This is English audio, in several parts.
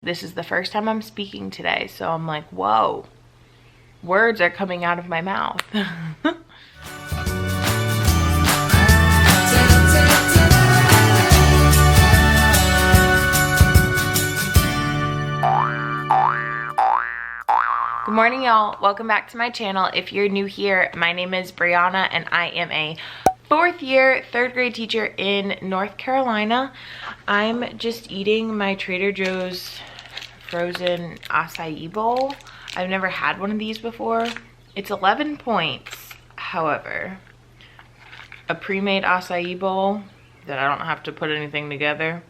This is the first time I'm speaking today, so I'm like, whoa, words are coming out of my mouth. Good morning, y'all. Welcome back to my channel. If you're new here, my name is Brianna and I am a 4th year 3rd grade teacher in North Carolina. I'm just eating my Trader Joe's frozen acai bowl. I've never had one of these before. It's 11 points, however. A pre-made acai bowl that I don't have to put anything together.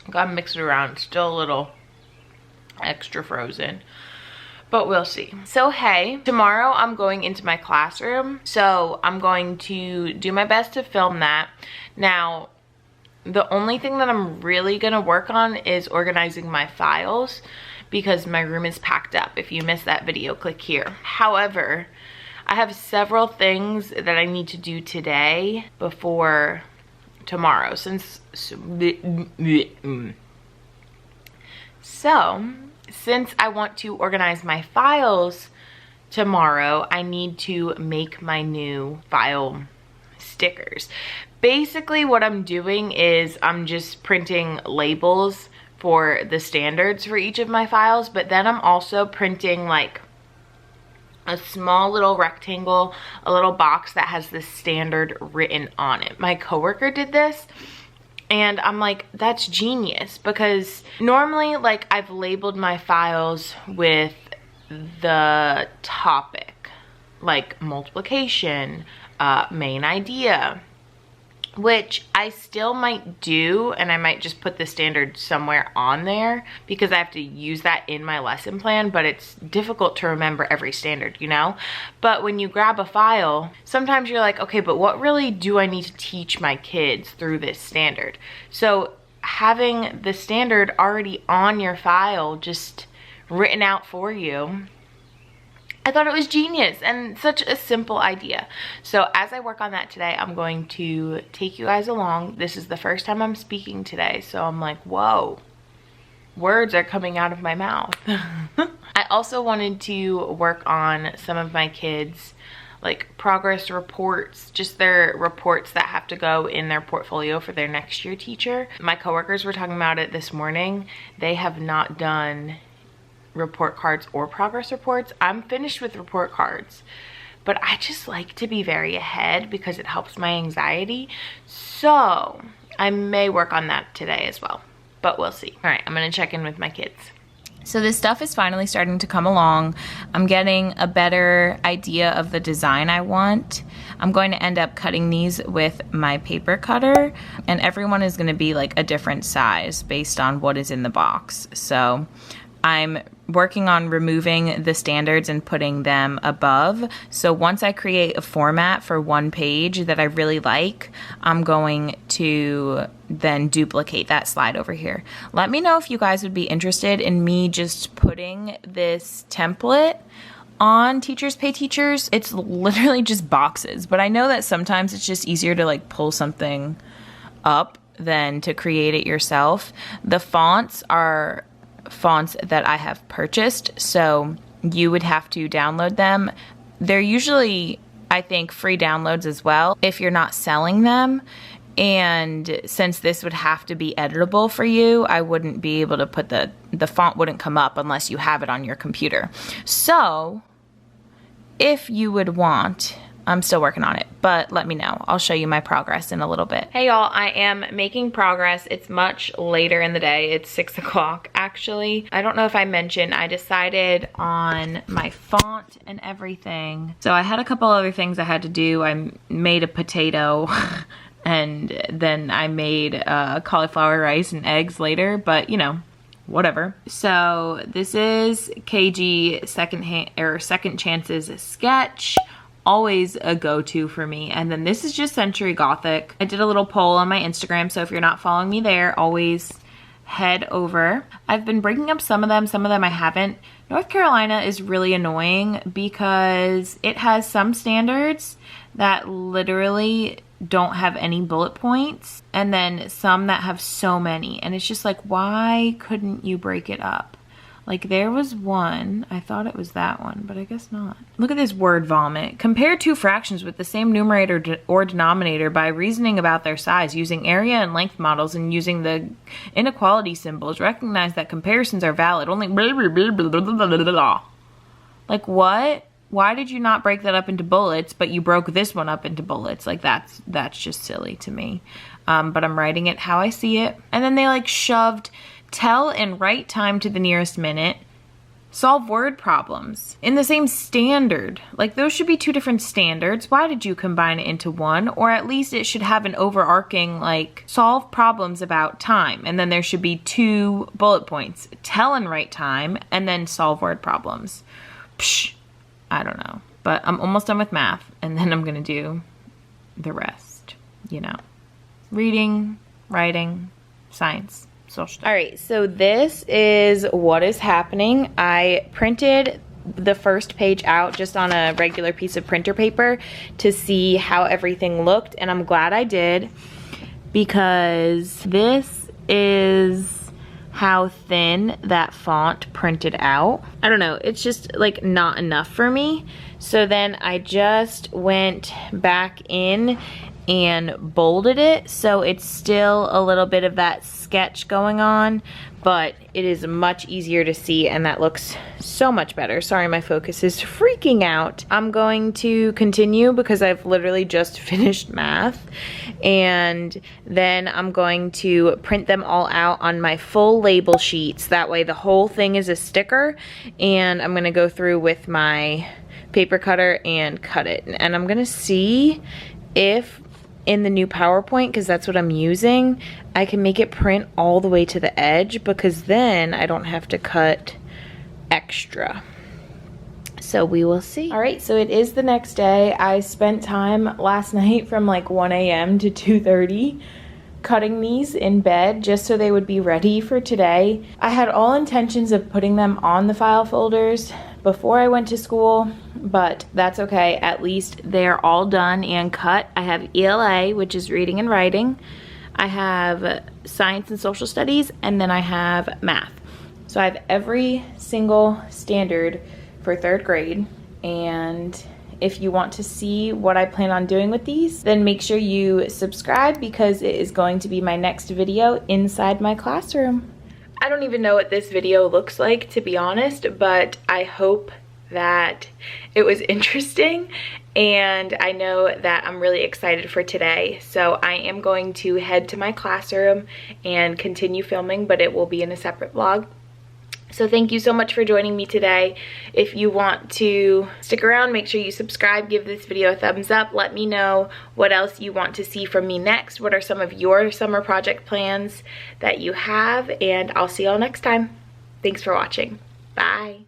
Gotta mix it around. Still a little extra frozen, but we'll see. So hey, tomorrow I'm going into my classroom, so I'm going to do my best to film that. Now, the only thing that I'm really gonna work on is organizing my files because my room is packed up. If you missed that video, click here. However, I have several things that I need to do today before tomorrow, since I want to organize my files tomorrow, I need to make my new file stickers. Basically what I'm doing is I'm just printing labels for the standards for each of my files, but then I'm also printing like a small little rectangle, a little box that has the standard written on it. My coworker did this and I'm like, that's genius, because normally like I've labeled my files with the topic, like multiplication, main idea, which I still might do, and I might just put the standard somewhere on there because I have to use that in my lesson plan, but it's difficult to remember every standard, you know? But when you grab a file, sometimes you're like, okay, but what really do I need to teach my kids through this standard? So having the standard already on your file, just written out for you, I thought it was genius and such a simple idea. So as I work on that today, I'm going to take you guys along. This is the first time I'm speaking today, so I'm like, whoa, words are coming out of my mouth. I also wanted to work on some of my kids' like progress reports, just their reports that have to go in their portfolio for their next year teacher. My coworkers were talking about it this morning. They have not done report cards or progress reports. I'm finished with report cards, but I just like to be very ahead because it helps my anxiety. So I may work on that today as well, but we'll see. All right, I'm gonna check in with my kids. So this stuff is finally starting to come along. I'm getting a better idea of the design I want. I'm going to end up cutting these with my paper cutter, and everyone is gonna be like a different size based on what is in the box. So I'm working on removing the standards and putting them above. So once I create a format for one page that I really like, I'm going to then duplicate that slide over here. Let me know if you guys would be interested in me just putting this template on Teachers Pay Teachers. It's literally just boxes, but I know that sometimes it's just easier to like pull something up than to create it yourself. The fonts are fonts that I have purchased, so you would have to download them. They're usually, I think, free downloads as well if you're not selling them. And since this would have to be editable for you, I wouldn't be able to put the font wouldn't come up unless you have it on your computer. So if you would want, I'm still working on it, but let me know. I'll show you my progress in a little bit. Hey y'all, I am making progress. It's much later in the day. It's 6 o'clock actually. I don't know if I mentioned, I decided on my font and everything. So I had a couple other things I had to do. I made a potato and then I made cauliflower rice and eggs later, but you know, whatever. So this is KG Second Chances sketch. Always a go-to for me. And then this is just Century Gothic. I did a little poll on my Instagram, so if you're not following me there, always head over. I've been breaking up some of them I haven't. North Carolina is really annoying because it has some standards that literally don't have any bullet points, and then some that have so many. And it's just like, why couldn't you break it up? Like there was one, I thought it was that one, but I guess not. Look at this word vomit. Compare two fractions with the same numerator or denominator by reasoning about their size, using area and length models, and using the inequality symbols. Recognize that comparisons are valid. Only blah, blah, blah, blah, blah, blah, blah, blah. Like what? Why did you not break that up into bullets, but you broke this one up into bullets? Like that's just silly to me. But I'm writing it how I see it. And then they like shoved tell and write time to the nearest minute, solve word problems in the same standard. Like those should be two different standards. Why did you combine it into one? Or at least it should have an overarching like solve problems about time. And then there should be 2 bullet points, tell and write time, and then solve word problems. Psh, I don't know, but I'm almost done with math, and then I'm gonna do the rest, you know, reading, writing, science, social studies. All right, so this is what is happening. I printed the first page out just on a regular piece of printer paper to see how everything looked, and I'm glad I did, because this is how thin that font printed out. I don't know, it's just like not enough for me. So then I just went back in and bolded it, so it's still a little bit of that sketch going on, but it is much easier to see, and that looks so much better. Sorry, my focus is freaking out. I'm going to continue because I've literally just finished math, and then I'm going to print them all out on my full label sheets. That way the whole thing is a sticker, and I'm gonna go through with my paper cutter and cut it. And I'm gonna see if in the new PowerPoint, because that's what I'm using, I can make it print all the way to the edge, because then I don't have to cut extra. So we will see. All right, so it is the next day. I spent time last night from like 1 a.m. to 2:30 cutting these in bed just so they would be ready for today. I had all intentions of putting them on the file folders before I went to school, but that's okay. At least they're all done and cut. I have ELA, which is reading and writing. I have science and social studies, and then I have math. So I have every single standard for 3rd grade, and if you want to see what I plan on doing with these, then make sure you subscribe, because it is going to be my next video inside my classroom. I don't even know what this video looks like, to be honest, but I hope that it was interesting, and I know that I'm really excited for today. So I am going to head to my classroom and continue filming, but it will be in a separate vlog. So thank you so much for joining me today. If you want to stick around, make sure you subscribe, give this video a thumbs up. Let me know what else you want to see from me next. What are some of your summer project plans that you have? And I'll see y'all next time. Thanks for watching. Bye.